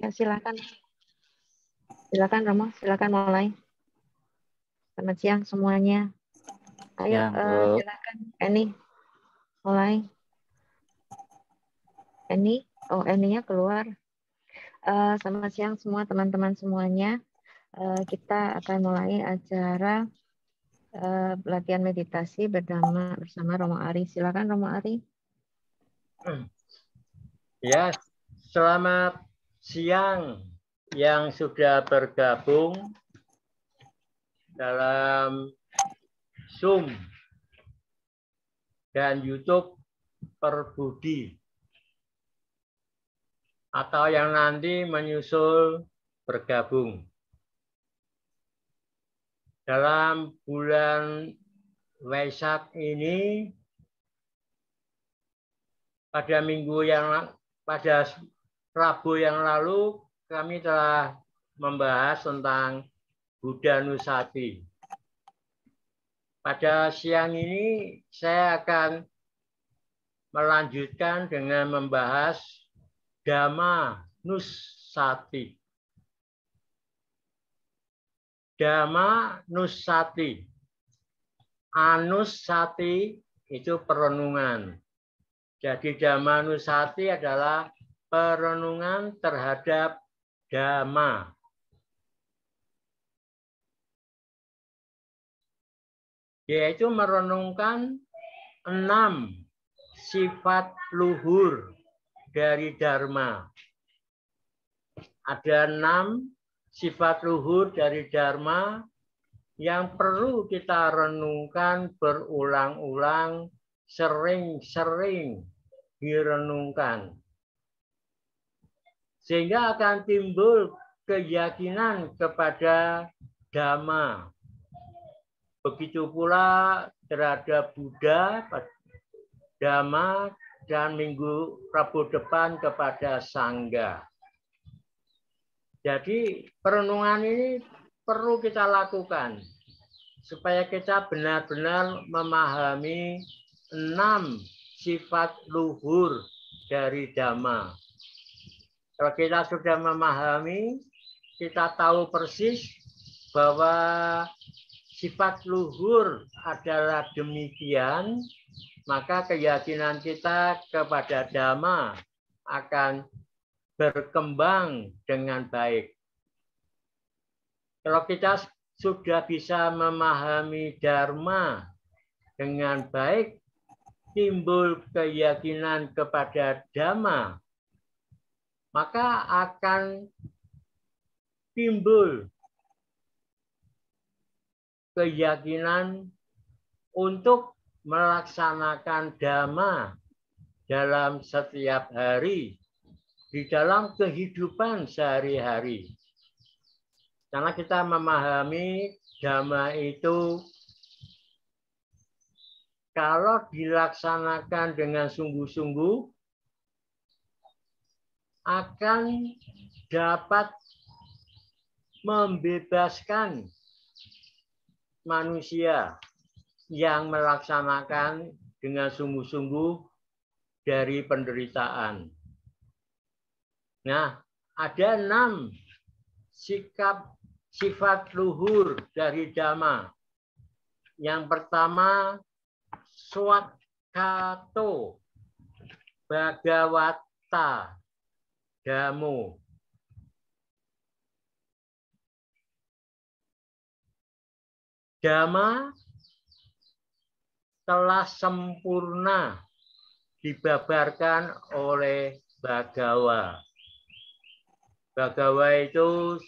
Ya, silakan. Silakan Romo, silakan mulai. Selamat siang semuanya. Ayo, Ya, Bu. silakan. Eni, mulai. Eni, oh Eninya keluar. Selamat siang semua teman-teman semuanya. Kita akan mulai acara pelatihan meditasi bersama Romo Ari. Silakan Romo Ari. Ya, selamat siang yang sudah bergabung dalam Zoom dan YouTube Perbudi atau yang nanti menyusul bergabung. Dalam bulan Waisak ini pada Rabu yang lalu kami telah membahas tentang Buddha Nusati. Pada siang ini saya akan melanjutkan dengan membahas Dhamma Nusati. Dhamma Nusati. Anusati itu perenungan. Jadi Dhamma Nusati adalah perenungan terhadap Dhamma. Yaitu merenungkan 6 sifat luhur dari Dharma. Ada 6 sifat luhur dari Dharma yang perlu kita renungkan berulang-ulang, sering-sering direnungkan. Sehingga akan timbul keyakinan kepada Dhamma. Begitu pula terhadap Buddha, Dhamma, dan Rabu depan kepada Sangga. Jadi perenungan ini perlu kita lakukan supaya kita benar-benar memahami 6 sifat luhur dari Dhamma. Kalau kita sudah memahami, kita tahu persis bahwa sifat luhur adalah demikian, maka keyakinan kita kepada Dhamma akan berkembang dengan baik. Kalau kita sudah bisa memahami Dharma dengan baik, timbul keyakinan kepada Dhamma, maka akan timbul keyakinan untuk melaksanakan Dhamma dalam setiap hari, di dalam kehidupan sehari-hari. Karena kita memahami Dhamma itu kalau dilaksanakan dengan sungguh-sungguh akan dapat membebaskan manusia yang melaksanakan dengan sungguh-sungguh dari penderitaan. Nah, ada 6 sifat luhur dari Dhamma. Yang pertama, Swakato Bhagavata Dhammo. Dhamma telah sempurna dibabarkan oleh Bhagawa. Bhagawa itu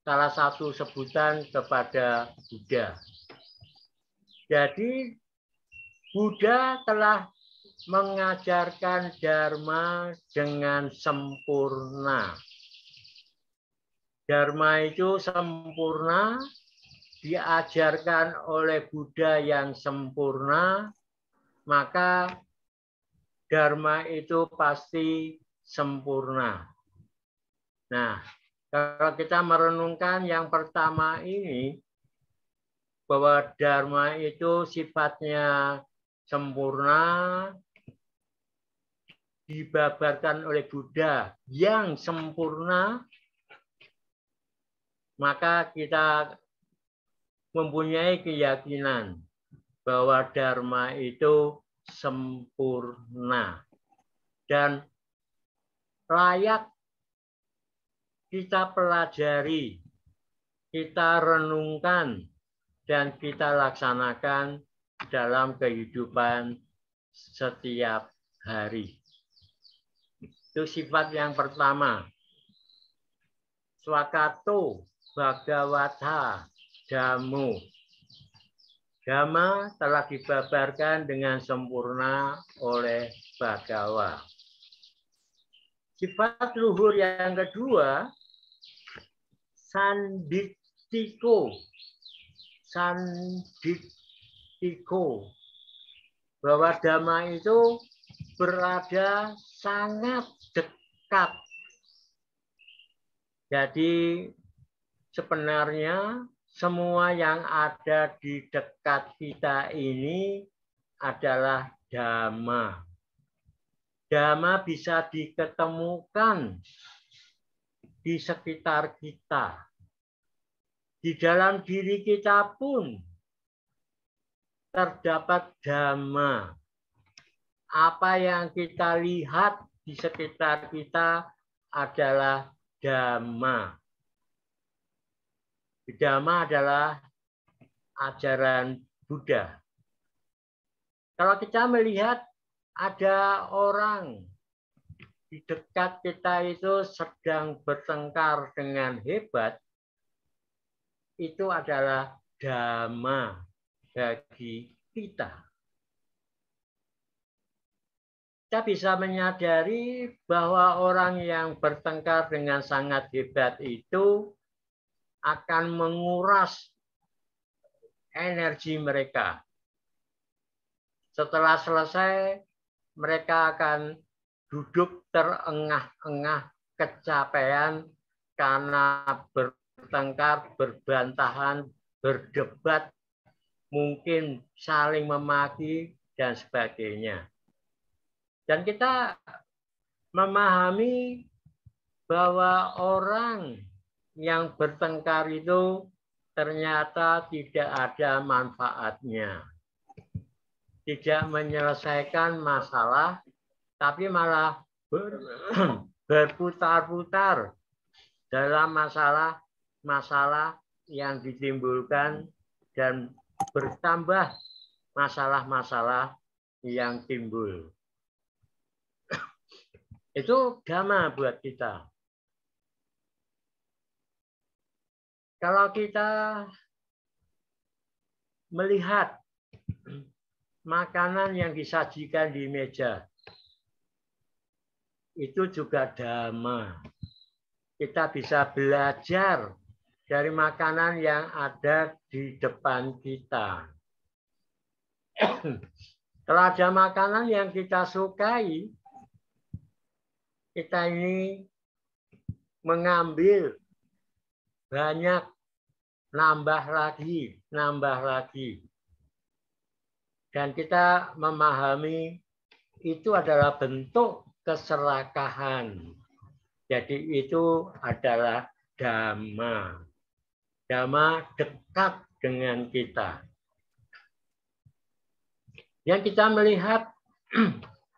salah satu sebutan kepada Buddha. Jadi Buddha telah mengajarkan Dharma dengan sempurna. Dharma itu sempurna, diajarkan oleh Buddha yang sempurna, maka Dharma itu pasti sempurna. Nah, kalau kita merenungkan yang pertama ini, bahwa Dharma itu sifatnya sempurna, dibabarkan oleh Buddha yang sempurna, maka kita mempunyai keyakinan bahwa Dharma itu sempurna dan layak kita pelajari, kita renungkan, dan kita laksanakan dalam kehidupan setiap hari. Itu sifat yang pertama. Swakato Bhagavata Dhammo. Dhamma telah dibabarkan dengan sempurna oleh Bhagawa. Sifat luhur yang kedua, Sanditiko. Sanditiko. Bahwa Dhamma itu berada sangat dekat. Jadi sebenarnya semua yang ada di dekat kita ini adalah Dhamma. Dhamma bisa diketemukan di sekitar kita. Di dalam diri kita pun terdapat Dhamma. Apa yang kita lihat di sekitar kita adalah Dhamma. Dhamma adalah ajaran Buddha. Kalau kita melihat ada orang di dekat kita itu sedang bertengkar dengan hebat, itu adalah Dhamma bagi kita. Kita bisa menyadari bahwa orang yang bertengkar dengan sangat hebat itu akan menguras energi mereka. Setelah selesai, mereka akan duduk terengah-engah kecapean karena bertengkar, berbantahan, berdebat, mungkin saling memaki, dan sebagainya. Dan kita memahami bahwa orang yang bertengkar itu ternyata tidak ada manfaatnya. Tidak menyelesaikan masalah, tapi malah berputar-putar dalam masalah yang ditimbulkan dan bertambah masalah-masalah yang timbul. Itu Dhamma buat kita. Kalau kita melihat makanan yang disajikan di meja, itu juga Dhamma. Kita bisa belajar dari makanan yang ada di depan kita. Kalau ada makanan yang kita sukai, kita ini mengambil banyak, nambah lagi. Dan kita memahami itu adalah bentuk keserakahan. Jadi itu adalah Dhamma. Dhamma dekat dengan kita. Yang kita melihat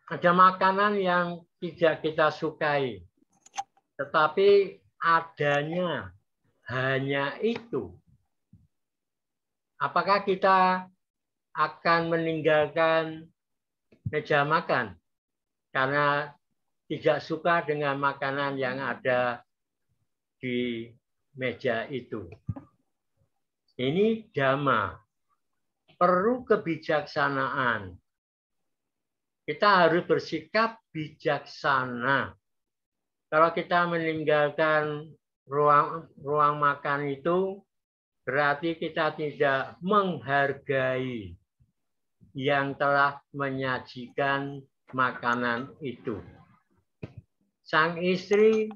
ada makanan yang tidak kita sukai, tetapi adanya hanya itu. Apakah kita akan meninggalkan meja makan karena tidak suka dengan makanan yang ada di meja itu? Ini Dhamma. Perlu kebijaksanaan. Kita harus bersikap bijaksana. Kalau kita meninggalkan ruang makan itu, berarti kita tidak menghargai yang telah menyajikan makanan itu. Sang istri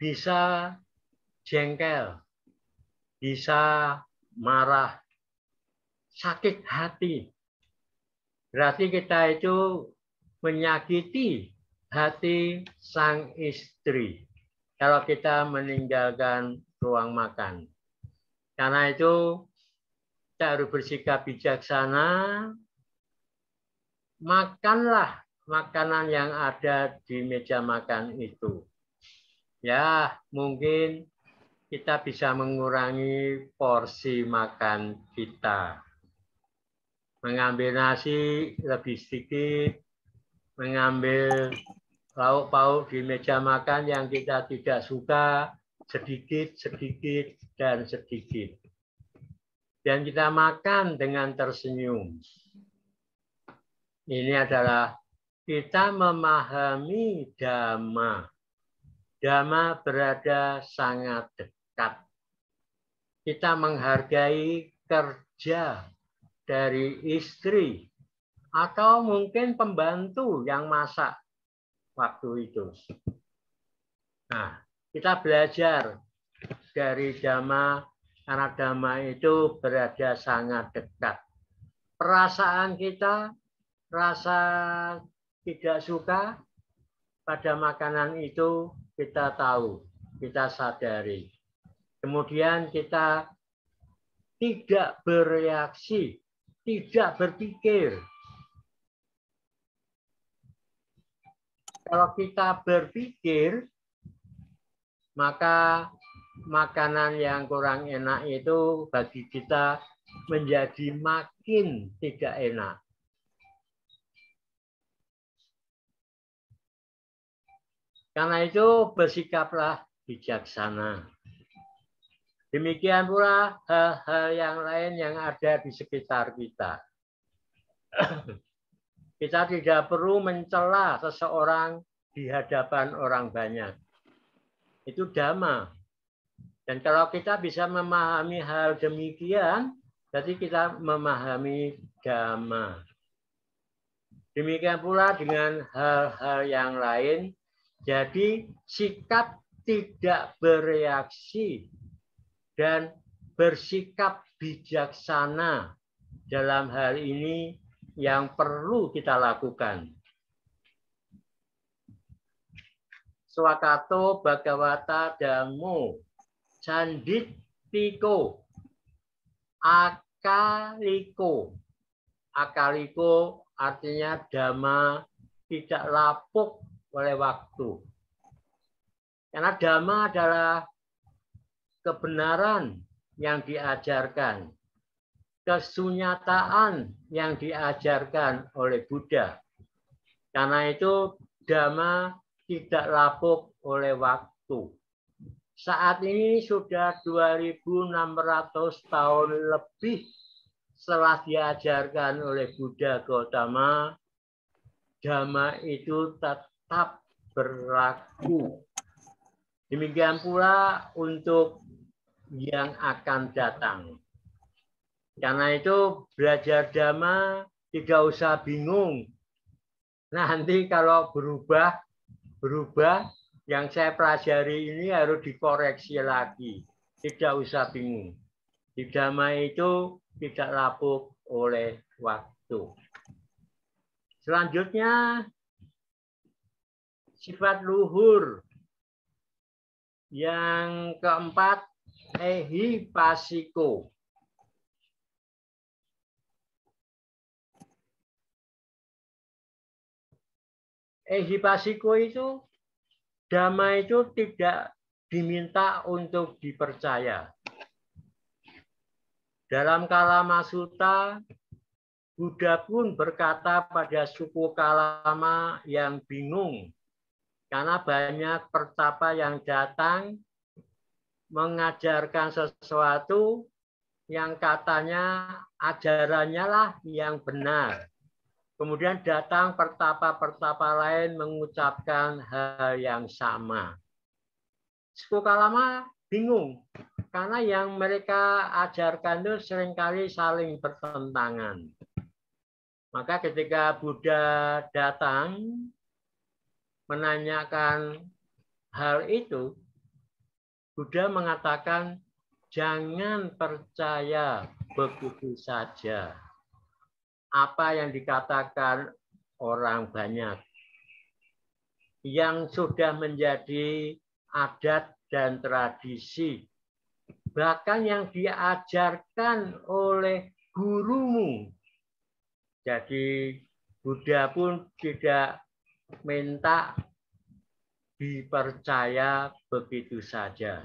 bisa jengkel, bisa marah, sakit hati. Berarti kita itu menyakiti hati sang istri kalau kita meninggalkan ruang makan. Karena itu kita harus bersikap bijaksana, makanlah makanan yang ada di meja makan itu. Ya, mungkin kita bisa mengurangi porsi makan kita. Mengambil nasi lebih sedikit, mengambil lauk pauk di meja makan yang kita tidak suka, sedikit, dan sedikit. Dan kita makan dengan tersenyum. Ini adalah kita memahami Dhamma. Dhamma berada sangat dekat. Kita menghargai kerja dari istri atau mungkin pembantu yang masak waktu itu. Nah, kita belajar dari Dhamma karena Dhamma itu berada sangat dekat. Perasaan kita, rasa tidak suka pada makanan itu kita tahu, kita sadari. Kemudian kita tidak bereaksi, tidak berpikir. Kalau kita berpikir, maka makanan yang kurang enak itu bagi kita menjadi makin tidak enak. Karena itu bersikaplah bijaksana. Demikian pula hal-hal yang lain yang ada di sekitar kita. Kita tidak perlu mencela seseorang di hadapan orang banyak. Itu Dhamma. Dan kalau kita bisa memahami hal demikian, berarti kita memahami Dhamma. Demikian pula dengan hal-hal yang lain. Jadi sikap tidak bereaksi dan bersikap bijaksana dalam hal ini yang perlu kita lakukan. Swakato Bhagavata Dhammo Canditiko Akaliko. Akaliko artinya Dhamma tidak lapuk oleh waktu. Karena Dhamma adalah kebenaran yang diajarkan, kesunyataan yang diajarkan oleh Buddha. Karena itu Dhamma tidak lapuk oleh waktu. Saat ini sudah 2.600 tahun lebih setelah diajarkan oleh Buddha Gautama, Dhamma itu tetap berlaku. Demikian pula untuk yang akan datang. Karena itu belajar Dhamma tidak usah bingung. Nanti kalau berubah yang saya pelajari ini harus dikoreksi lagi. Tidak usah bingung. Di Dhamma itu tidak lapuk oleh waktu. Selanjutnya, sifat luhur. Yang keempat, ehipasiko. Ehipasiko itu, Dhamma itu tidak diminta untuk dipercaya. Dalam Kalama Sutta, Buddha pun berkata pada suku Kalama yang bingung karena banyak pertapa yang datang mengajarkan sesuatu yang katanya ajarannya lah yang benar. Kemudian datang pertapa-pertapa lain mengucapkan hal yang sama. Suku Kalama bingung karena yang mereka ajarkan itu seringkali saling bertentangan. Maka ketika Buddha datang menanyakan hal itu, Buddha mengatakan jangan percaya begitu saja apa yang dikatakan orang banyak. yang sudah menjadi adat dan tradisi, bahkan yang diajarkan oleh gurumu. Jadi Buddha pun tidak minta dipercaya begitu saja.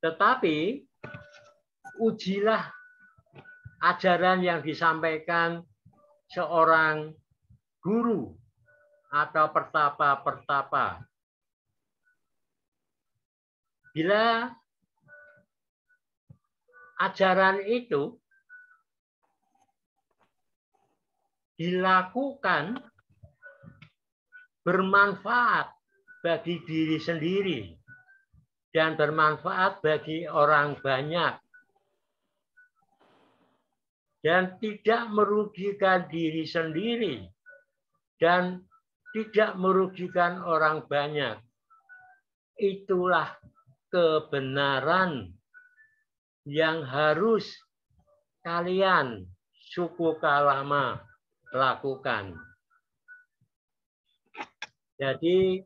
Tetapi ujilah ajaran yang disampaikan seorang guru atau pertapa-pertapa. Bila ajaran itu dilakukan bermanfaat bagi diri sendiri dan bermanfaat bagi orang banyak dan tidak merugikan diri sendiri dan tidak merugikan orang banyak, itulah kebenaran yang harus kalian suku Kalama lakukan. Jadi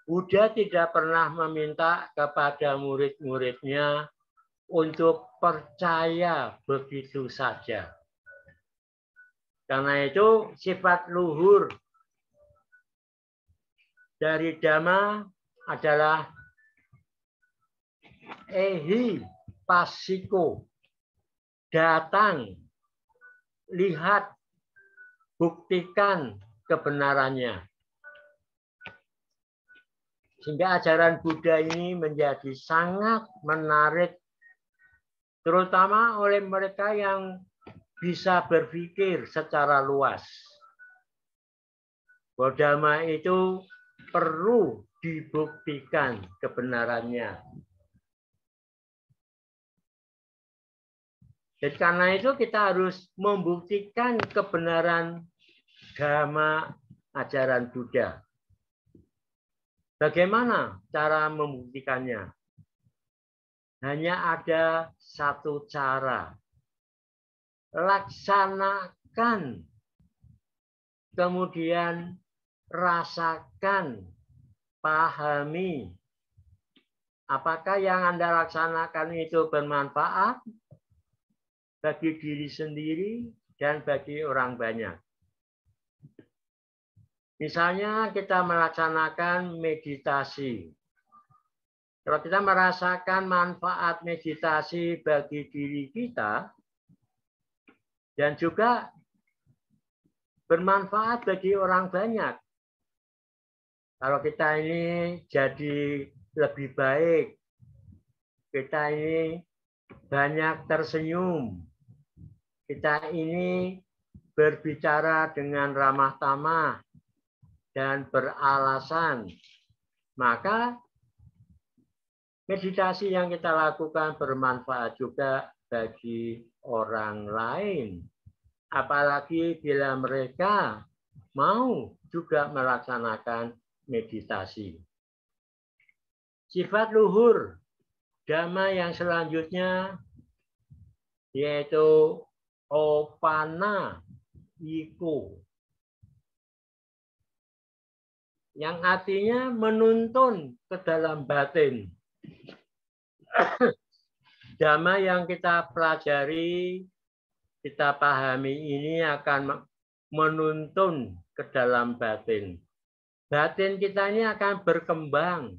Buddha tidak pernah meminta kepada murid-muridnya untuk percaya begitu saja. Karena itu sifat luhur dari Dhamma adalah ehi pasiko, datang, lihat, buktikan kebenarannya. Sehingga ajaran Buddha ini menjadi sangat menarik, terutama oleh mereka yang bisa berpikir secara luas. Bahwa Dhamma itu perlu dibuktikan kebenarannya. Jadi karena itu kita harus membuktikan kebenaran Dhamma ajaran Buddha. Bagaimana cara membuktikannya? Hanya ada satu cara. Laksanakan, kemudian rasakan, pahami. Apakah yang Anda laksanakan itu bermanfaat bagi diri sendiri dan bagi orang banyak? Misalnya kita melaksanakan meditasi. Kalau kita merasakan manfaat meditasi bagi diri kita dan juga bermanfaat bagi orang banyak. Kalau kita ini jadi lebih baik, kita ini banyak tersenyum, kita ini berbicara dengan ramah tamah dan beralasan, maka meditasi yang kita lakukan bermanfaat juga bagi orang lain. Apalagi bila mereka mau juga melaksanakan meditasi. Sifat luhur Dhamma yang selanjutnya yaitu opana iko, yang artinya menuntun ke dalam batin. Dhamma yang kita pelajari, kita pahami ini akan menuntun ke dalam batin. Batin kita ini akan berkembang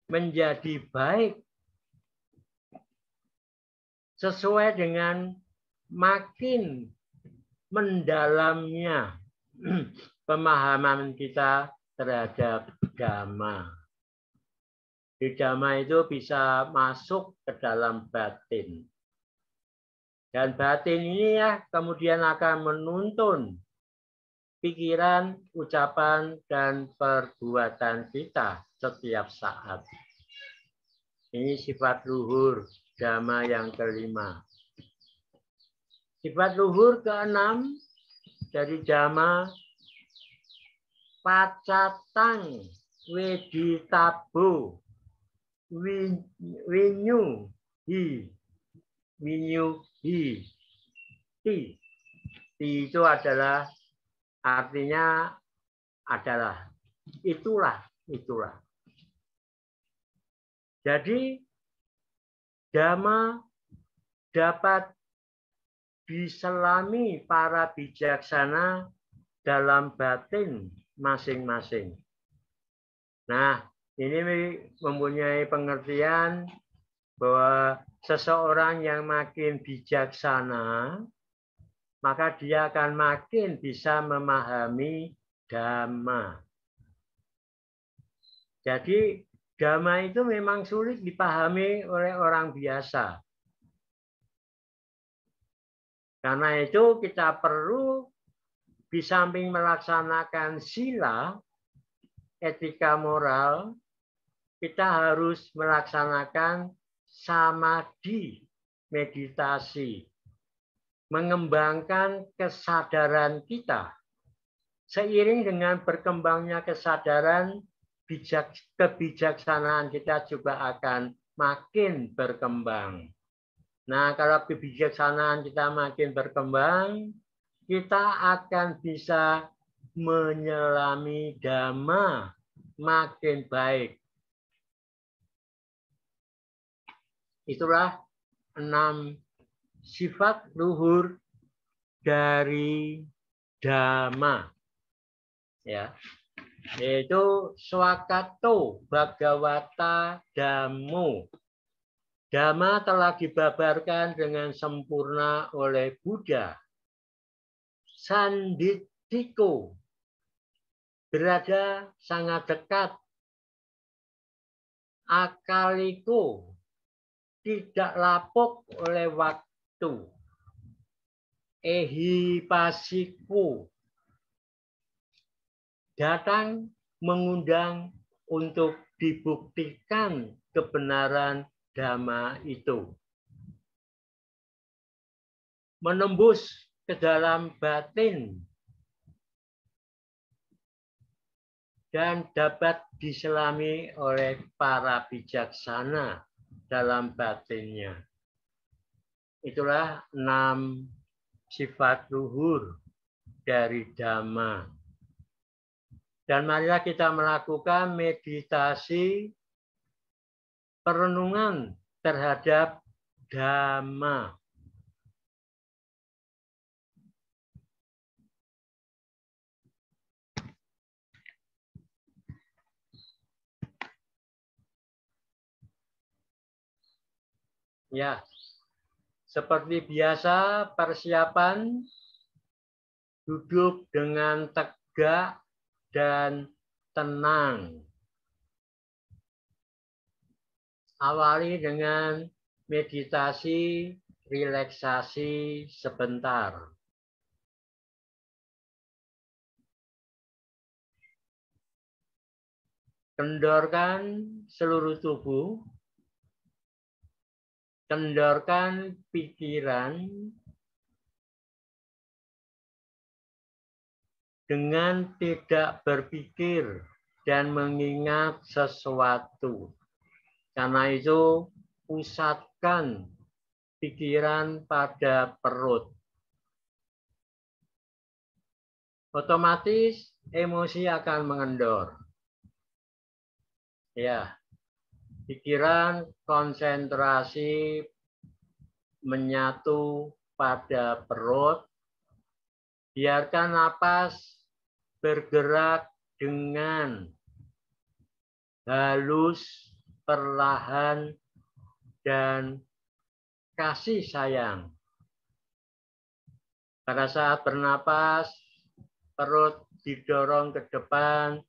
menjadi baik sesuai dengan makin mendalamnya pemahaman kita terhadap Dhamma. Di Dhamma itu bisa masuk ke dalam batin. Dan batin ini ya kemudian akan menuntun pikiran, ucapan, dan perbuatan kita setiap saat. Ini sifat luhur Dhamma yang kelima. Sifat luhur keenam dari Dhamma pacatang weditabo winyuhi. Ti. Ti itu adalah artinya adalah. Itulah. Jadi dhamma dapat diselami para bijaksana dalam batin masing-masing. Nah, ini mempunyai pengertian bahwa seseorang yang makin bijaksana, maka dia akan makin bisa memahami dhamma. Jadi, dhamma itu memang sulit dipahami oleh orang biasa. Karena itu kita perlu di samping melaksanakan sila, etika moral, kita harus melaksanakan samadhi, meditasi, mengembangkan kesadaran kita. Seiring dengan berkembangnya kesadaran, kebijaksanaan kita juga akan makin berkembang. Nah, kalau kebijaksanaan kita makin berkembang, kita akan bisa menyelami dhamma makin baik. Itulah 6 sifat luhur dari dhamma. Ya. Yaitu swakato bhagavata dhammo. Dhamma telah dibabarkan dengan sempurna oleh Buddha. Sanditthiko, berada sangat dekat. Akaliko, tidak lapuk oleh waktu. Ehipasiko, datang mengundang untuk dibuktikan kebenaran dhamma itu. Menembus ke dalam batin dan dapat diselami oleh para bijaksana dalam batinnya. Itulah 6 sifat luhur dari dhamma. Dan marilah kita melakukan meditasi perenungan terhadap dhamma. Ya, seperti biasa persiapan duduk dengan tegak dan tenang. Awali dengan meditasi, relaksasi sebentar. Kendorkan seluruh tubuh. Kendorkan pikiran dengan tidak berpikir dan mengingat sesuatu. Karena itu, pusatkan pikiran pada perut. Otomatis emosi akan mengendor. Ya, pikiran konsentrasi menyatu pada perut. Biarkan napas bergerak dengan halus, perlahan, dan kasih sayang. Pada saat bernapas, perut didorong ke depan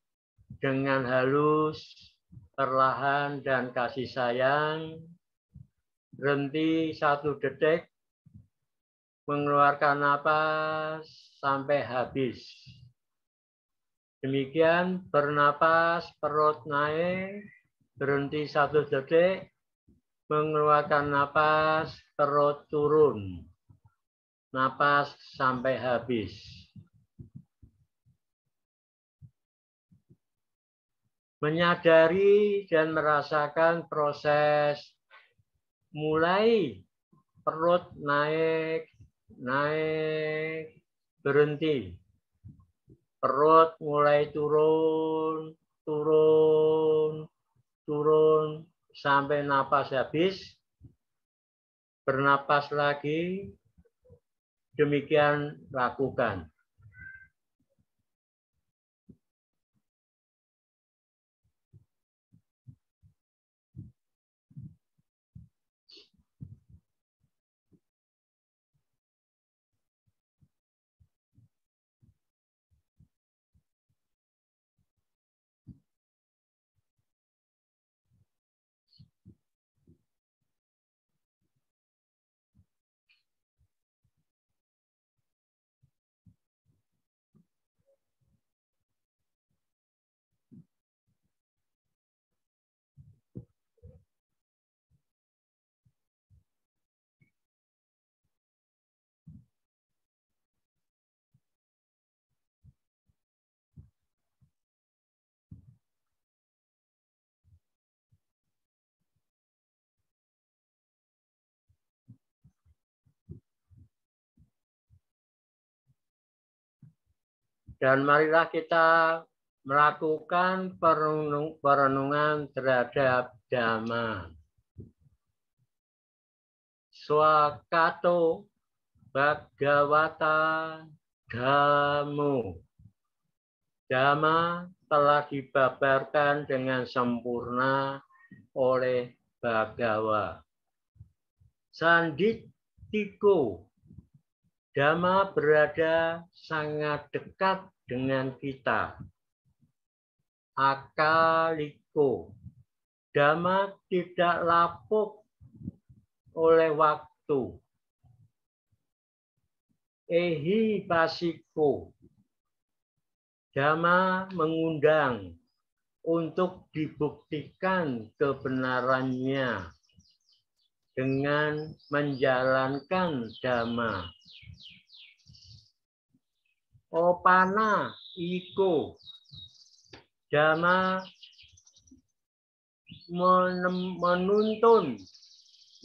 dengan halus, perlahan, dan kasih sayang. Berhenti 1 detik, mengeluarkan napas sampai habis. Demikian bernapas, perut naik, berhenti 1 detik, mengeluarkan napas, perut turun. Napas sampai habis. Menyadari dan merasakan proses mulai perut naik naik, berhenti. Perut mulai turun, turun, turun, sampai napas habis. Bernapas lagi, demikian lakukan. Dan marilah kita melakukan perenungan terhadap Dhamma. Swakato Bhagavata Dhammo. Dhamma telah dibabarkan dengan sempurna oleh Bhagawa. Sanditiko. Dhamma berada sangat dekat dengan kita. Akaliko. Dhamma tidak lapuk oleh waktu. Ehi pasiko. Dhamma mengundang untuk dibuktikan kebenarannya dengan menjalankan Dhamma. Opana iko. Dhamma menuntun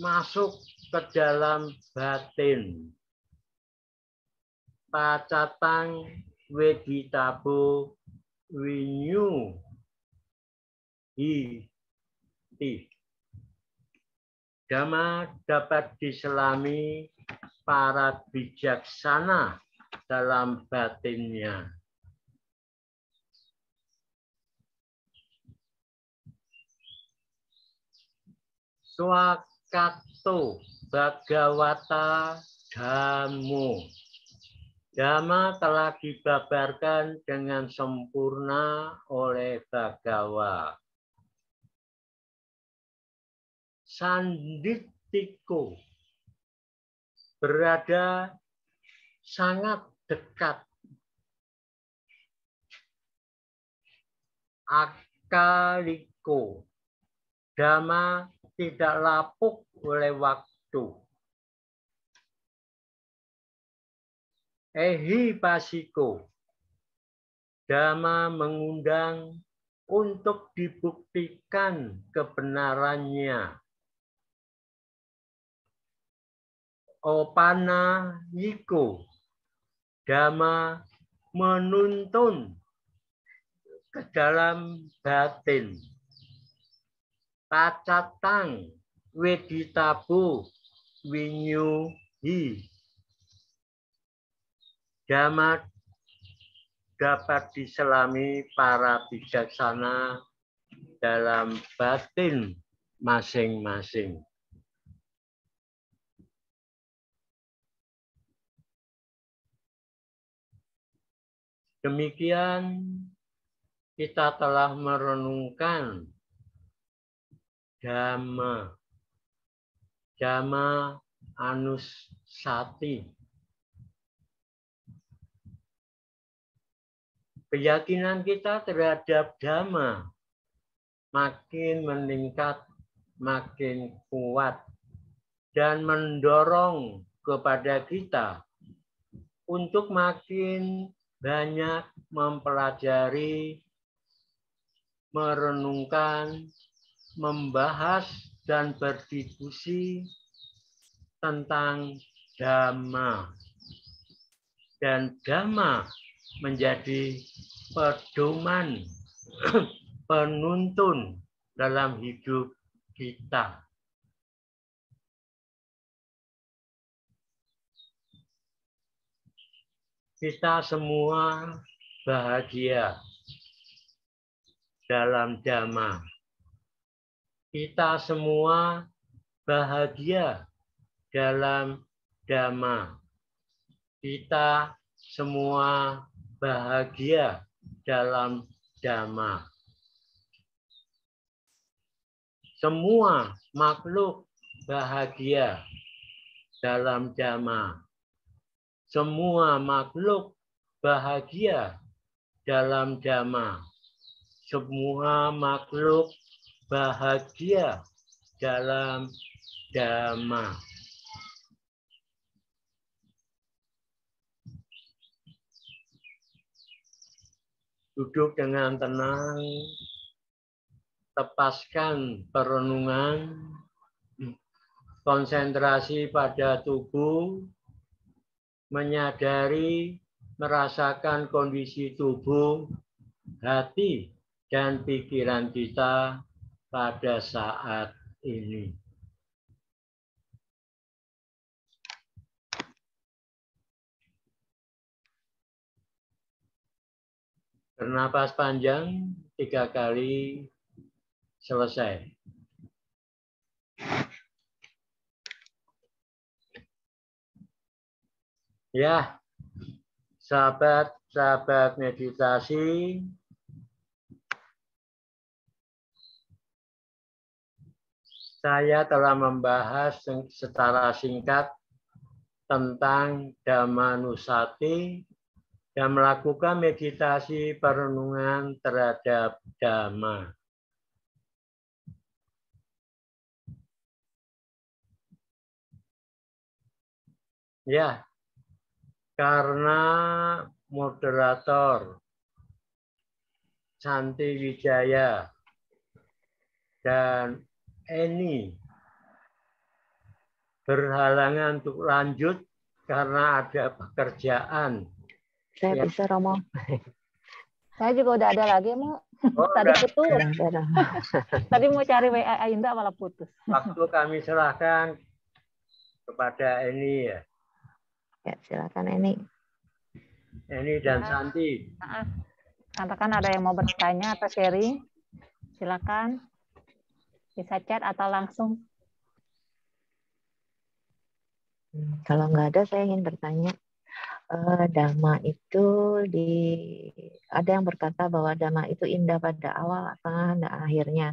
masuk ke dalam batin. Pacatang weditabo winyu hiti. Dhamma dapat diselami para bijaksana dalam batinnya. Swakato Bhagavata Dhammo. Dhamma telah dibabarkan dengan sempurna oleh Bhagawa. Sanditiko. Berada sangat dekat. Akaliko. Dhamma tidak lapuk oleh waktu. Ehi pasiko. Dhamma mengundang untuk dibuktikan kebenarannya. Opana yiko. Dhamma menuntun ke dalam batin. Pacatang weditabu winyuhi. Dhamma dapat diselami para bijaksana dalam batin masing-masing. Demikian kita telah merenungkan Dhamma. Dhamma Anusati. Keyakinan kita terhadap Dhamma makin meningkat, makin kuat, dan mendorong kepada kita untuk makin banyak mempelajari, merenungkan, membahas, dan berdiskusi tentang Dhamma. Dan Dhamma menjadi pedoman, penuntun dalam hidup kita. Kita semua bahagia dalam Dhamma. Kita semua bahagia dalam Dhamma. Kita semua bahagia dalam Dhamma. Semua makhluk bahagia dalam Dhamma. Semua makhluk bahagia dalam Dhamma. Semua makhluk bahagia dalam Dhamma. Duduk dengan tenang, lepaskan perenungan, konsentrasi pada tubuh, menyadari, merasakan kondisi tubuh, hati, dan pikiran kita pada saat ini. Bernapas panjang 3 kali, selesai. Ya, sahabat-sahabat meditasi, saya telah membahas secara singkat tentang Dhammanusati dan melakukan meditasi perenungan terhadap Dhamma. Ya, karena moderator Santi Wijaya dan Eni berhalangan untuk lanjut karena ada pekerjaan. Saya Ya. bisa, Romo. Saya juga udah ada lagi, mau. Oh, Tadi udah. putus. Tadi mau cari WA Indah malah putus. Waktu kami serahkan kepada Eni ya. Ya, silakan Eni. Eni dan Santi. Katakan ada yang mau bertanya atau sharing, silakan. Bisa chat atau langsung. Kalau nggak ada, saya ingin bertanya. Dhamma itu ada yang berkata bahwa Dhamma itu indah pada awal, tengah, dan akhirnya.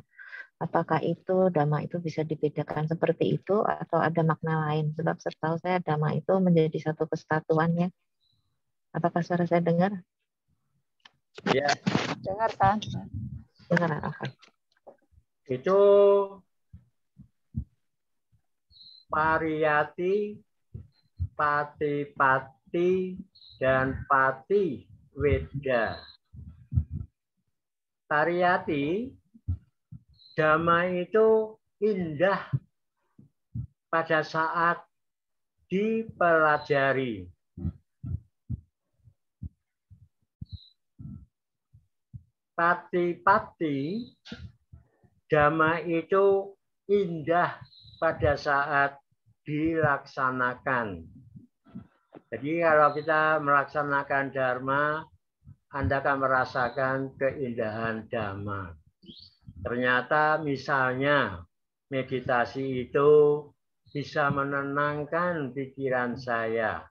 Apakah itu Dhamma itu bisa dibedakan seperti itu atau ada makna lain? Sebab setahu saya Dhamma itu menjadi satu kesatuannya. Apakah suara saya dengar? Ya. Dengar kan? Dengar, oke. Itu pariyati, patipati, dan pati weda. Pariyati, Dhamma itu indah pada saat dipelajari. Pati-pati, Dhamma itu indah pada saat dilaksanakan. Jadi kalau kita melaksanakan Dharma, Anda akan merasakan keindahan Dhamma. Ternyata misalnya meditasi itu bisa menenangkan pikiran saya.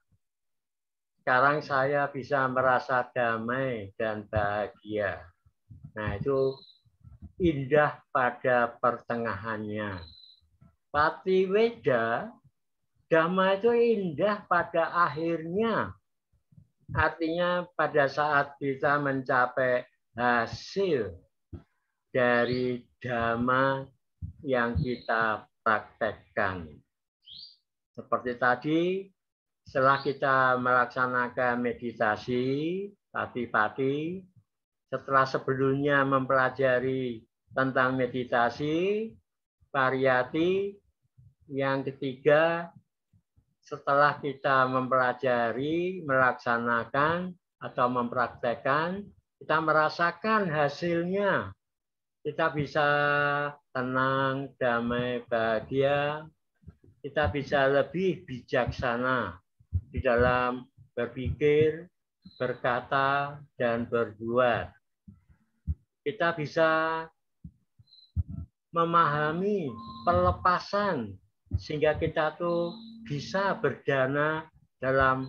Sekarang saya bisa merasa damai dan bahagia. Nah, itu indah pada pertengahannya. Patiweda, Dhamma itu indah pada akhirnya. Artinya pada saat kita mencapai hasil dari Dhamma yang kita praktekkan. Seperti tadi, setelah kita melaksanakan meditasi, pati-pati, setelah sebelumnya mempelajari tentang meditasi, pariyati, yang ketiga setelah kita mempelajari, melaksanakan, atau mempraktekkan, kita merasakan hasilnya. Kita bisa tenang, damai, bahagia. Kita bisa lebih bijaksana di dalam berpikir, berkata, dan berbuat. Kita bisa memahami pelepasan sehingga kita tuh bisa berdana dalam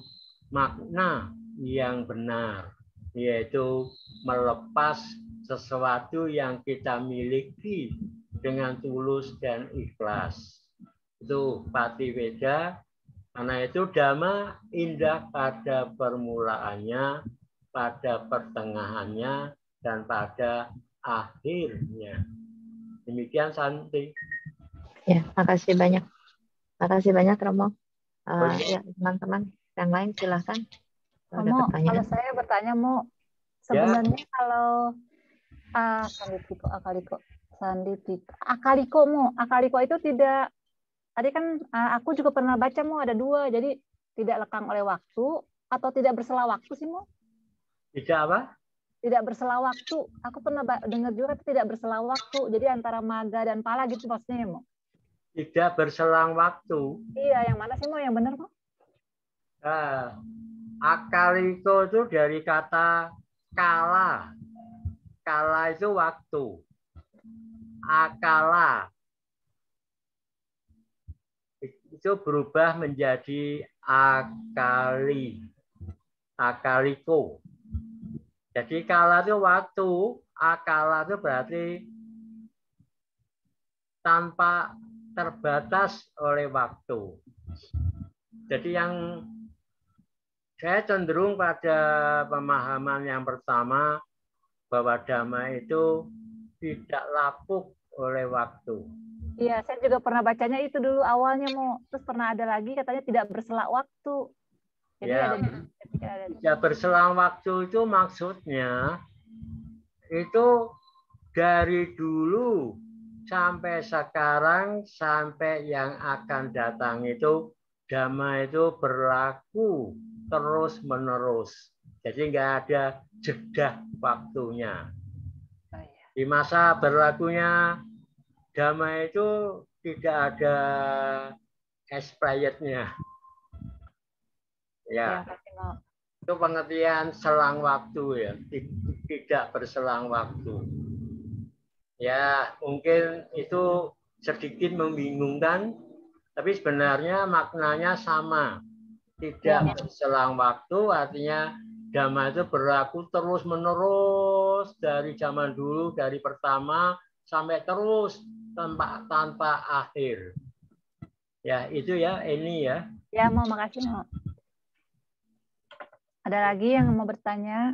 makna yang benar, yaitu melepas sesuatu yang kita miliki dengan tulus dan ikhlas. Itu Patiweda. Karena itu Dhamma indah pada permulaannya, pada pertengahannya, dan pada akhirnya. Demikian Santi. Ya, makasih banyak. Makasih banyak Romo. Ya, teman-teman yang lain silahkan. Romo, kalau saya bertanya, Mo, sebenarnya kalau akaliko itu tidak, tadi kan aku juga pernah baca, Mo, ada dua, jadi tidak lekang oleh waktu atau tidak bersela waktu sih, Mo? Tidak apa? Tidak bersela waktu. Aku pernah dengar juga tidak bersela waktu. Jadi antara maga dan pala gitu maksudnya, Mo. Tidak berselang waktu. Iya, yang mana sih, Mo? Yang benar, Mo? Akaliko itu dari kata kala. Kala itu waktu. Akala itu berubah menjadi akali. Akaliko. Jadi kala itu waktu, akala itu berarti tanpa terbatas oleh waktu. Jadi yang saya cenderung pada pemahaman yang pertama bahwa Dhamma itu tidak lapuk oleh waktu. Iya, saya juga pernah bacanya itu dulu awalnya, Mo. Terus pernah ada lagi katanya tidak bersela waktu. Jadi Ya, tidak berselang waktu itu maksudnya itu dari dulu sampai sekarang sampai yang akan datang itu Dhamma itu berlaku terus menerus. Jadi nggak ada jeda waktunya. Di masa berlakunya Dhamma itu tidak ada expirednya. Ya, itu pengertian selang waktu ya, tidak berselang waktu. Ya, mungkin itu sedikit membingungkan, tapi sebenarnya maknanya sama. Tidak berselang waktu artinya Dhamma itu berlaku terus-menerus dari zaman dulu, dari pertama sampai terus tanpa akhir. Ya, itu ya, ini ya. Ya, Mo, makasih, Mo. Ada lagi yang mau bertanya?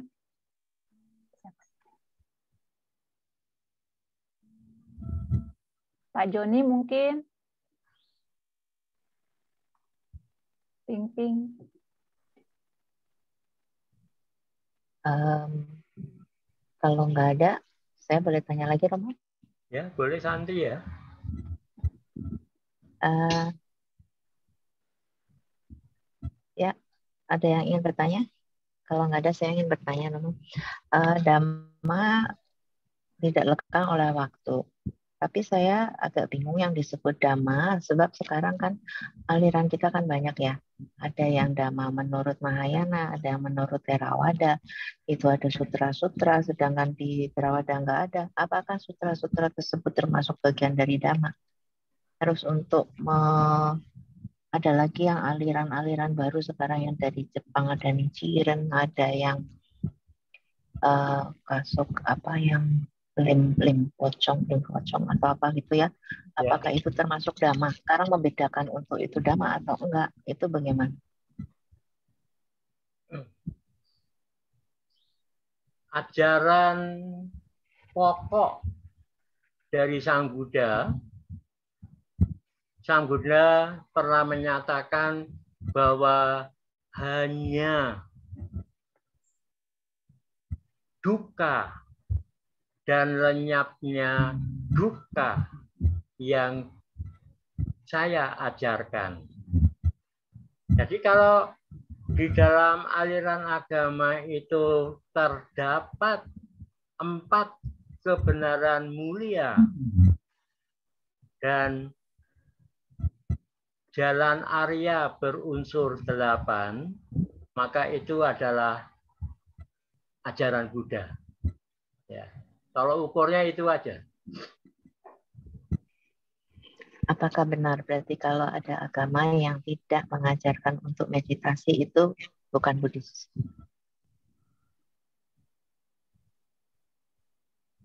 Pak Joni mungkin? Ping. Kalau nggak ada, saya boleh tanya lagi, Romo? Ya, boleh Santi ya. Ya, ada yang ingin bertanya? Kalau nggak ada, saya ingin bertanya, Romo. Dhamma tidak lekang oleh waktu. Tapi saya agak bingung yang disebut Dhamma, sebab sekarang kan aliran kita kan banyak ya. Ada yang Dhamma menurut Mahayana, ada yang menurut Theravada. Itu ada sutra-sutra, sedangkan di Theravada nggak ada. Apakah sutra-sutra tersebut termasuk bagian dari Dhamma? Harus untuk ada lagi yang aliran-aliran baru sekarang yang dari Jepang, ada Nichiren, ada yang kasuk apa yang lim pocong atau apa gitu ya. Apakah itu termasuk Dhamma? Sekarang membedakan untuk itu Dhamma atau enggak, itu bagaimana? Ajaran pokok dari Sang Buddha pernah menyatakan bahwa hanya duka dan lenyapnya duka yang saya ajarkan. Jadi kalau di dalam aliran agama itu terdapat 4 kebenaran mulia dan jalan Arya berunsur 8, maka itu adalah ajaran Buddha. Ya. Kalau ukurnya itu aja. Apakah benar berarti kalau ada agama yang tidak mengajarkan untuk meditasi itu bukan Buddhis?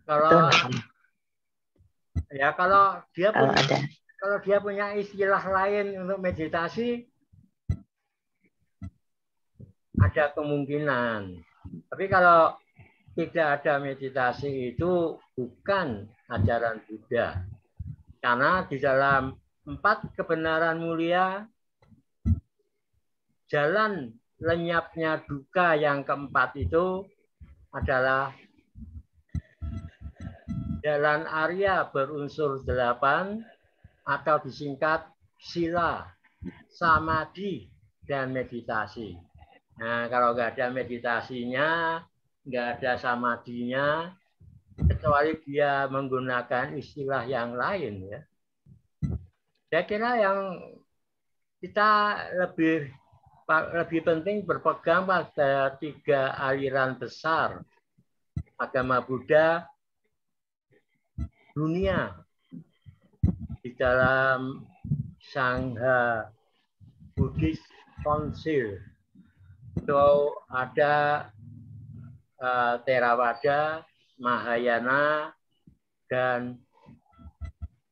Kalau ada. Kalau dia punya istilah lain untuk meditasi, ada kemungkinan. Tapi kalau tidak ada meditasi itu bukan ajaran Buddha. Karena di dalam 4 kebenaran mulia, jalan lenyapnya duka yang keempat itu adalah jalan Arya berunsur 8 atau disingkat sila, samadhi, dan meditasi. Nah, kalau nggak ada meditasinya, nggak ada samadhinya, kecuali dia menggunakan istilah yang lain, ya. Saya kira yang kita lebih penting berpegang pada 3 aliran besar agama Buddha dunia. Di dalam Sangha Buddhist Council itu ada Theravada, Mahayana, dan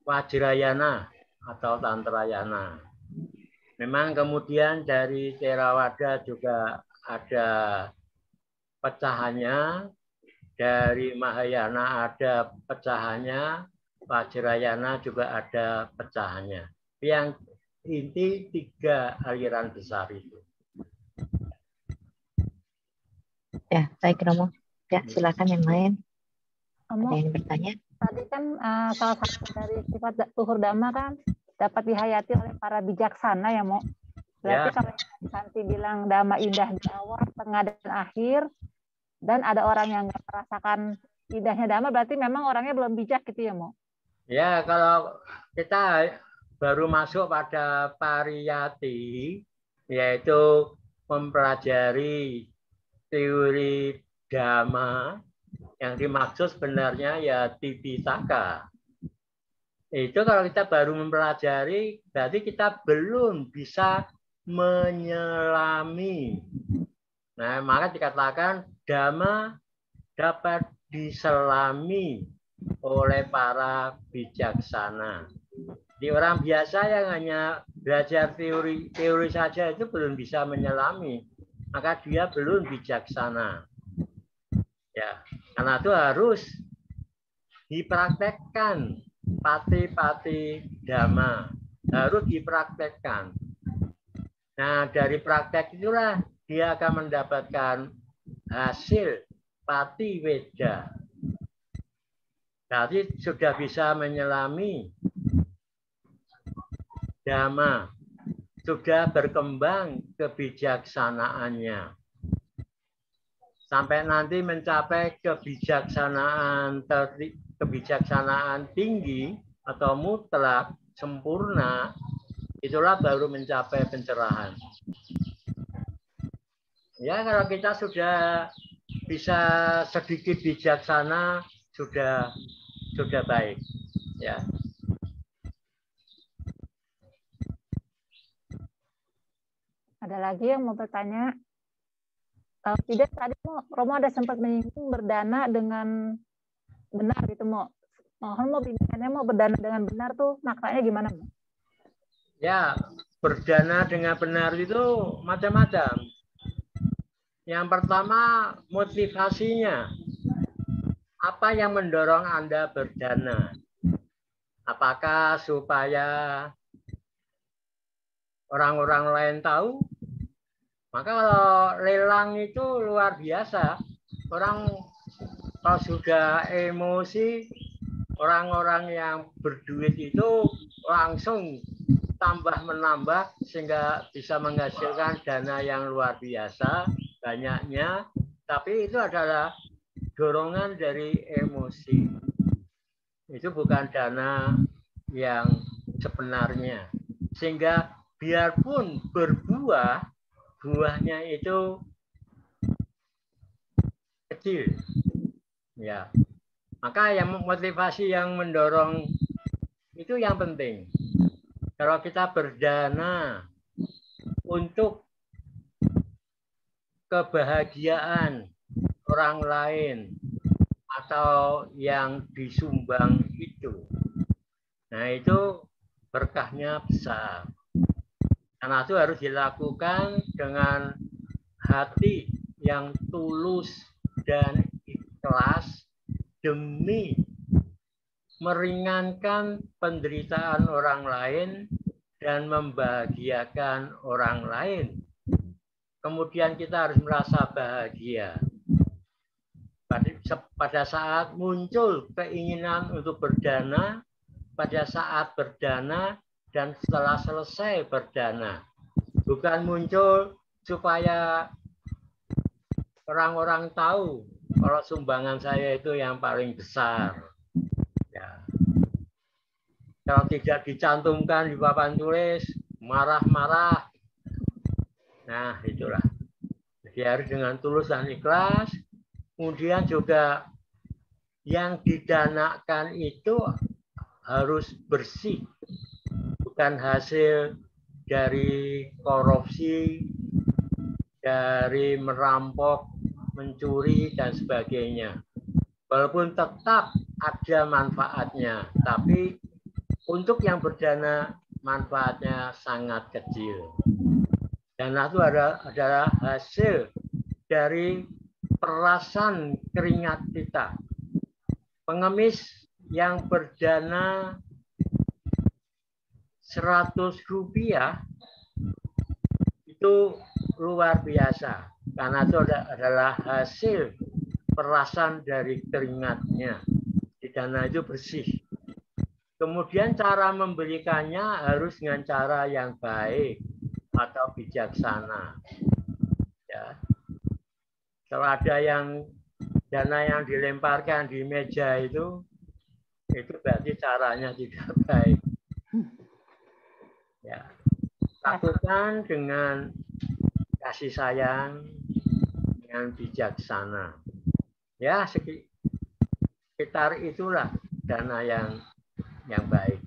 Vajrayana atau Tantrayana. Memang kemudian dari Theravada juga ada pecahannya, dari Mahayana ada pecahannya, Vajrayana juga ada pecahannya. Yang inti 3 aliran besar itu. Ya, baik Romo. Ya, silakan yang lain. Romo, ada yang bertanya? Tadi kan salah satu dari sifat luhur dhamma kan dapat dihayati oleh para bijaksana ya, Mo. Berarti kalau Santi bilang dhamma indah di awal, tengah, dan akhir, dan ada orang yang nggak merasakan indahnya dhamma, berarti memang orangnya belum bijak gitu ya, Mo? Ya, kalau kita baru masuk pada pariyati, yaitu mempelajari teori dhamma, yang dimaksud sebenarnya ya Tipitaka. Itu kalau kita baru mempelajari, berarti kita belum bisa menyelami. Nah, maka dikatakan dhamma dapat diselami oleh para bijaksana. Di orang biasa yang hanya belajar teori saja itu belum bisa menyelami, maka dia belum bijaksana. Ya, karena itu harus dipraktekkan pati-pati dhamma, harus dipraktekkan. Nah, dari praktek itulah dia akan mendapatkan hasil pati weda. Jadi sudah bisa menyelami dhamma, sudah berkembang kebijaksanaannya. Sampai nanti mencapai kebijaksanaan tinggi atau mutlak, sempurna, itulah baru mencapai pencerahan. Ya, kalau kita sudah bisa sedikit bijaksana, sudah baik, ya. Ada lagi yang mau bertanya? Kalau tidak, tadi Romo ada sempat menyinggung berdana dengan benar gitu, Mo. Mohon mau bimbingannya, mau berdana dengan benar tuh maknanya gimana, Mo? Ya, berdana dengan benar itu macam-macam. Yang pertama, motivasinya. Apa yang mendorong Anda berdana? Apakah supaya orang-orang lain tahu? Maka kalau lelang itu luar biasa. Orang kalau sudah emosi, orang-orang yang berduit itu langsung tambah menambah sehingga bisa menghasilkan dana yang luar biasa banyaknya, tapi itu adalah dorongan dari emosi. Itu bukan dana yang sebenarnya. Sehingga biarpun berbuah, buahnya itu kecil. Ya. Maka yang motivasi yang mendorong itu yang penting. Kalau kita berdana untuk kebahagiaan orang lain atau yang disumbang itu, nah itu berkahnya besar. Karena itu harus dilakukan dengan hati yang tulus dan ikhlas demi meringankan penderitaan orang lain dan membahagiakan orang lain. Kemudian kita harus merasa bahagia. Pada saat muncul keinginan untuk berdana, pada saat berdana dan setelah selesai berdana. Bukan muncul supaya orang-orang tahu kalau sumbangan saya itu yang paling besar. Ya. Kalau tidak dicantumkan di papan tulis, marah-marah. Nah, itulah. Jadi harus dengan tulus dan ikhlas. Kemudian juga yang didanakan itu harus bersih. Bukan hasil dari korupsi, dari merampok, mencuri, dan sebagainya. Walaupun tetap ada manfaatnya, tapi untuk yang berdana manfaatnya sangat kecil. Dana itu adalah hasil dari perasan keringat kita. Pengemis yang berdana 100 rupiah itu luar biasa. Karena itu adalah hasil perasan dari keringatnya. Di dana itu bersih. Kemudian cara memberikannya harus dengan cara yang baik atau bijaksana. Ya. Kalau ada yang dana yang dilemparkan di meja itu berarti caranya tidak baik. Ya. Lakukan dengan kasih sayang, dengan bijaksana. Ya, sekitar itulah dana yang baik.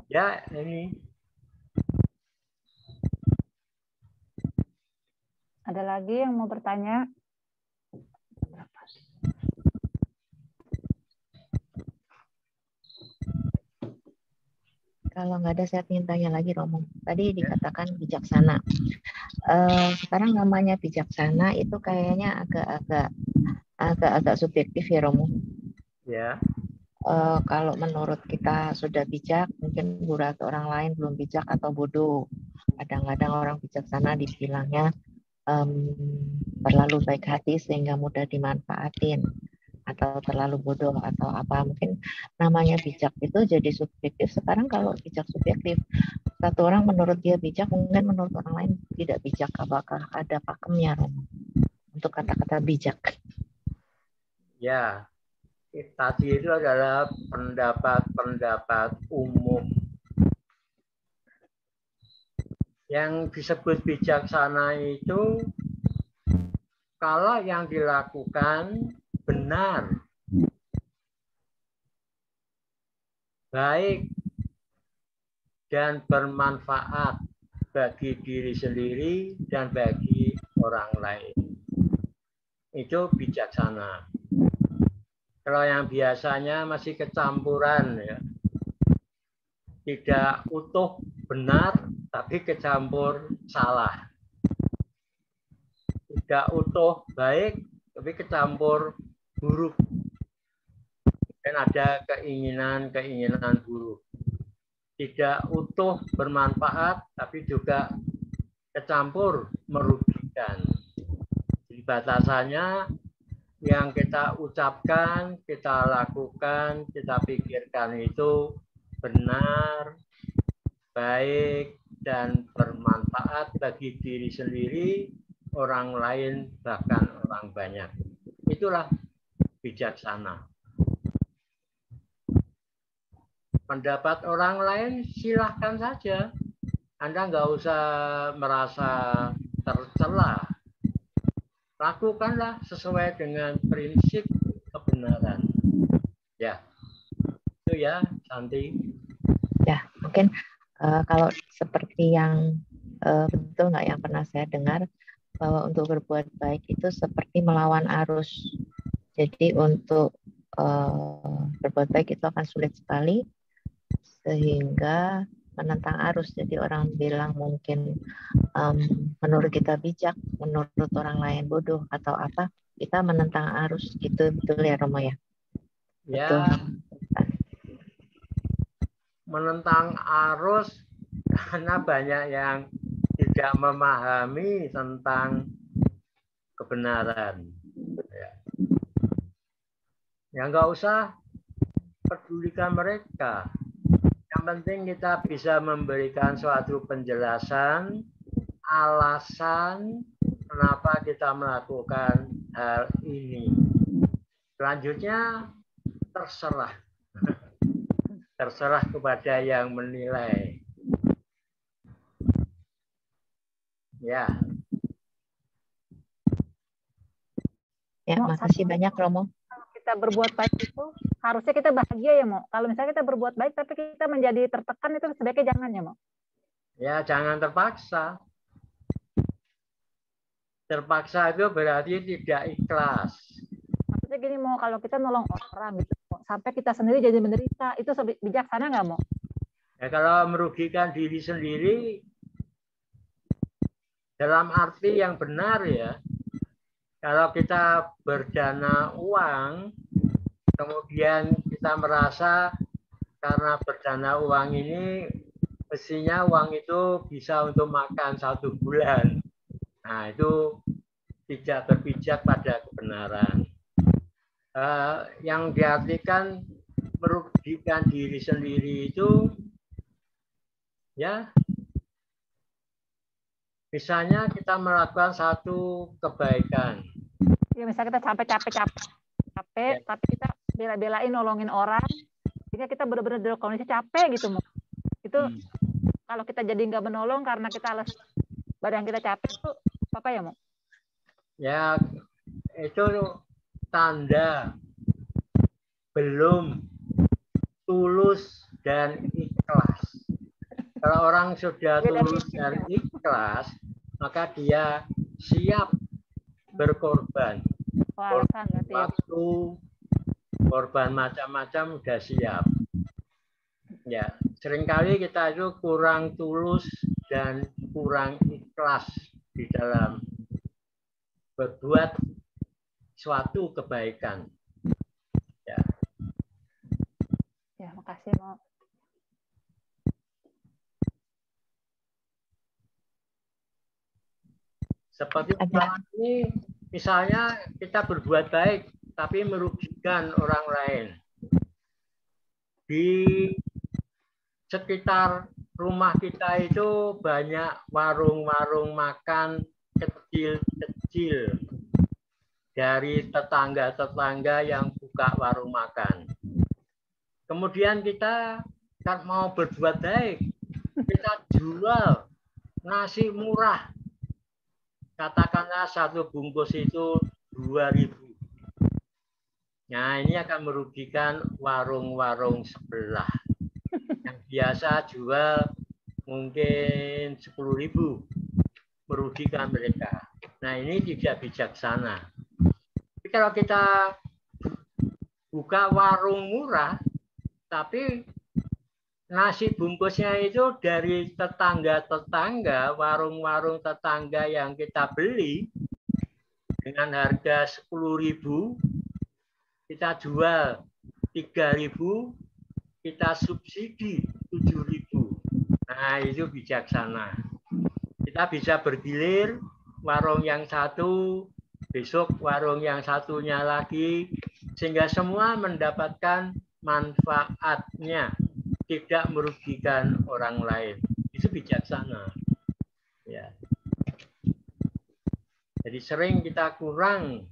Ya, ini. Ada lagi yang mau bertanya? Kalau nggak ada, saya ingin tanya lagi, Romo. Tadi dikatakan bijaksana. Sekarang namanya bijaksana itu kayaknya agak subjektif ya, Romo. Ya. Kalau menurut kita sudah bijak, mungkin menurut orang lain belum bijak atau bodoh. Kadang-kadang orang bijaksana dibilangnya terlalu baik hati sehingga mudah dimanfaatin, atau terlalu bodoh atau apa. Mungkin namanya bijak itu jadi subjektif. Sekarang kalau bijak subjektif, satu orang menurut dia bijak, mungkin menurut orang lain tidak bijak. Apakah ada pakemnya, Romo, untuk kata-kata bijak? Ya, tadi itu adalah pendapat umum. Yang disebut bijaksana itu kalau yang dilakukan benar, baik, dan bermanfaat bagi diri sendiri dan bagi orang lain. Itu bijaksana. Kalau yang biasanya masih kecampuran, ya, tidak utuh benar, tapi kecampur salah. Tidak utuh baik, tapi kecampur buruk. Dan ada keinginan buruk. Tidak utuh bermanfaat, tapi juga kecampur merugikan. Jadi batasannya yang kita ucapkan, kita lakukan, kita pikirkan itu benar, baik dan bermanfaat bagi diri sendiri, orang lain, bahkan orang banyak. Itulah bijaksana. Pendapat orang lain silahkan saja. Anda nggak usah merasa tercela. Lakukanlah sesuai dengan prinsip kebenaran. Ya, itu ya, Santi. Ya, mungkin kalau seperti yang betul nggak yang pernah saya dengar, bahwa untuk berbuat baik itu seperti melawan arus. Jadi untuk berbuat baik itu akan sulit sekali, sehingga menentang arus. Jadi orang bilang mungkin menurut kita bijak, menurut orang lain bodoh atau apa, kita menentang arus gitu, betul ya Romo ya? Ya, betul. Menentang arus karena banyak yang tidak memahami tentang kebenaran. Ya nggak usah pedulikan mereka. Yang penting kita bisa memberikan suatu penjelasan, alasan kenapa kita melakukan hal ini. Selanjutnya terserah. Terserah kepada yang menilai. Ya. Ya, makasih banyak Romo. Kalau kita berbuat baik itu harusnya kita bahagia ya, Mo. Kalau misalnya kita berbuat baik tapi kita menjadi tertekan, itu sebaiknya jangan ya, Mo. Ya, jangan terpaksa. Terpaksa itu berarti tidak ikhlas. Maksudnya gini, Mo, kalau kita nolong orang gitu, Mo, sampai kita sendiri jadi menderita, itu bijaksana nggak, Mo? Ya, kalau merugikan diri sendiri dalam arti yang benar ya. Kalau kita berdana uang, kemudian kita merasa karena berdana uang ini mestinya uang itu bisa untuk makan 1 bulan. Nah, itu tidak berpijak pada kebenaran. Yang diartikan merugikan diri sendiri itu, ya, misalnya kita melakukan satu kebaikan. Ya, misalnya kita capek, tapi kita bela-belain nolongin orang, sehingga kita benar-benar dalam kondisi capek gitu, Mo. Itu kalau kita jadi nggak menolong karena kita alas badan kita capek, itu apa ya, Mo? Ya, itu tanda belum tulus dan ikhlas. Kalau orang sudah tulus dan ikhlas, maka dia siap berkorban. Waktu, korban macam-macam sudah siap. Ya, seringkali kita itu kurang tulus dan kurang ikhlas di dalam berbuat suatu kebaikan. Ya. Ya, makasih, Mo. Seperti ini, misalnya kita berbuat baik, tapi merugikan orang lain. Di sekitar rumah kita itu banyak warung-warung makan kecil-kecil dari tetangga-tetangga yang buka warung makan. Kemudian kita kan mau berbuat baik, kita jual nasi murah. Katakanlah 1 bungkus itu 2.000. Nah, ini akan merugikan warung-warung sebelah. Yang biasa jual mungkin 10.000. Merugikan mereka. Nah, ini tidak bijaksana. Tapi kalau kita buka warung murah, tapi nasi bungkusnya itu dari tetangga-tetangga, warung-warung tetangga yang kita beli dengan harga 10.000, kita jual 3.000, kita subsidi 7.000. Nah, itu bijaksana. Kita bisa bergilir, warung yang satu, besok warung yang satunya lagi, sehingga semua mendapatkan manfaatnya. Tidak merugikan orang lain. itu bijaksana. Ya. Jadi sering kita kurang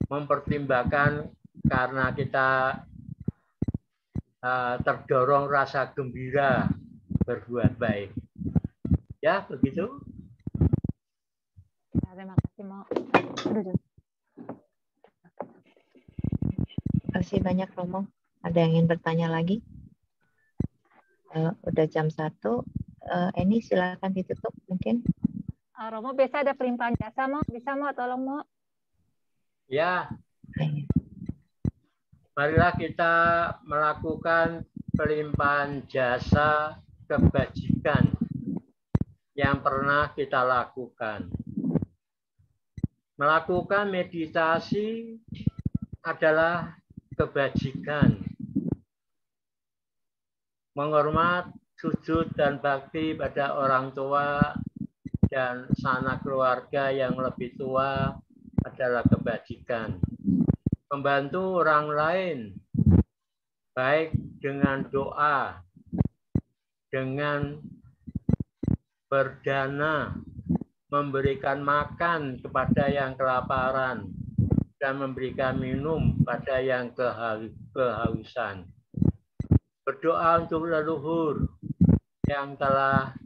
mempertimbangkan karena kita terdorong rasa gembira berbuat baik. Ya, begitu. Terima kasih, Mo. Terima kasih banyak, Romo. Ada yang ingin bertanya lagi? Udah jam 1. Ini silakan ditutup mungkin. Romo, biasa ada pelimpahan jasa, Mo. Bisa, Mo? Tolong, Mo. Ya. Marilah kita melakukan pelimpahan jasa kebajikan yang pernah kita lakukan. Melakukan meditasi adalah kebajikan. Menghormat, sujud, dan bakti pada orang tua dan sanak keluarga yang lebih tua adalah kebajikan. Membantu orang lain, baik dengan doa, dengan berdana, memberikan makan kepada yang kelaparan, dan memberikan minum pada yang kehausan. Berdoa untuk leluhur yang telah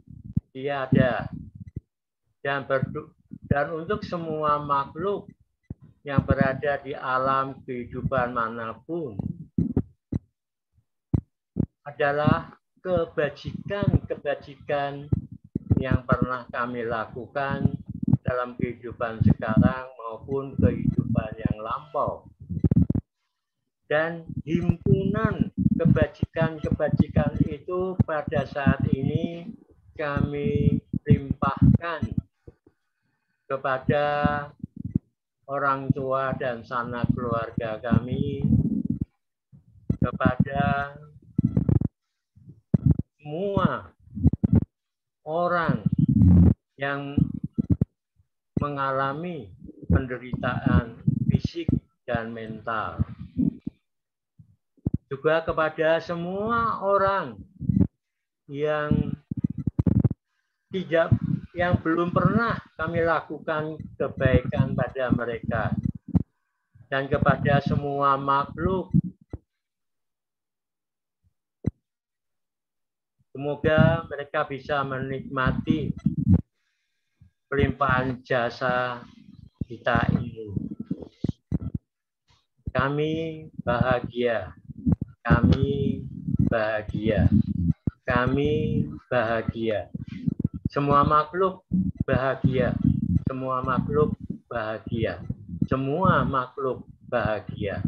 tiada, dan untuk semua makhluk yang berada di alam kehidupan manapun adalah kebajikan-kebajikan yang pernah kami lakukan dalam kehidupan sekarang maupun kehidupan yang lampau. Dan himpunan kebajikan-kebajikan itu pada saat ini kami limpahkan kepada orang tua dan sanak keluarga kami, kepada semua orang yang mengalami penderitaan fisik dan mental. Juga kepada semua orang yang belum pernah kami lakukan kebaikan pada mereka, dan kepada semua makhluk. Semoga mereka bisa menikmati pelimpahan jasa kita ini. Kami bahagia, kami bahagia, kami bahagia. Semua makhluk bahagia, semua makhluk bahagia, semua makhluk bahagia.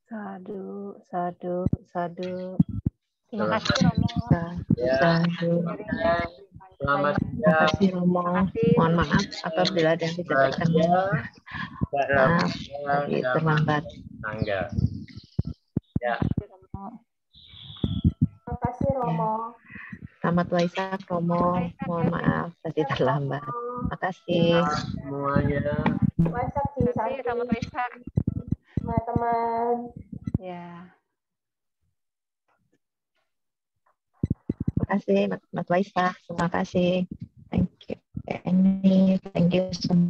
Sadu, sadu, sadu. Terima kasih, Selesai. Romo. Ya. Sadu. Selamat Terima siang. kasih, Romo. Mohon maaf apabila ada yang tidak berkenan. Maaf, tadi terlambat. Tangga. Ya. Terima kasih, Romo. Selamat Waisak, Romo. Mohon maaf tadi terlambat. Terima kasih. Semuanya. Waisak, Ci Santi, Selamat Waisak. teman-teman. Ya. Terima kasih, Mas Waisak. Terima kasih. Thank you. Thank you semua.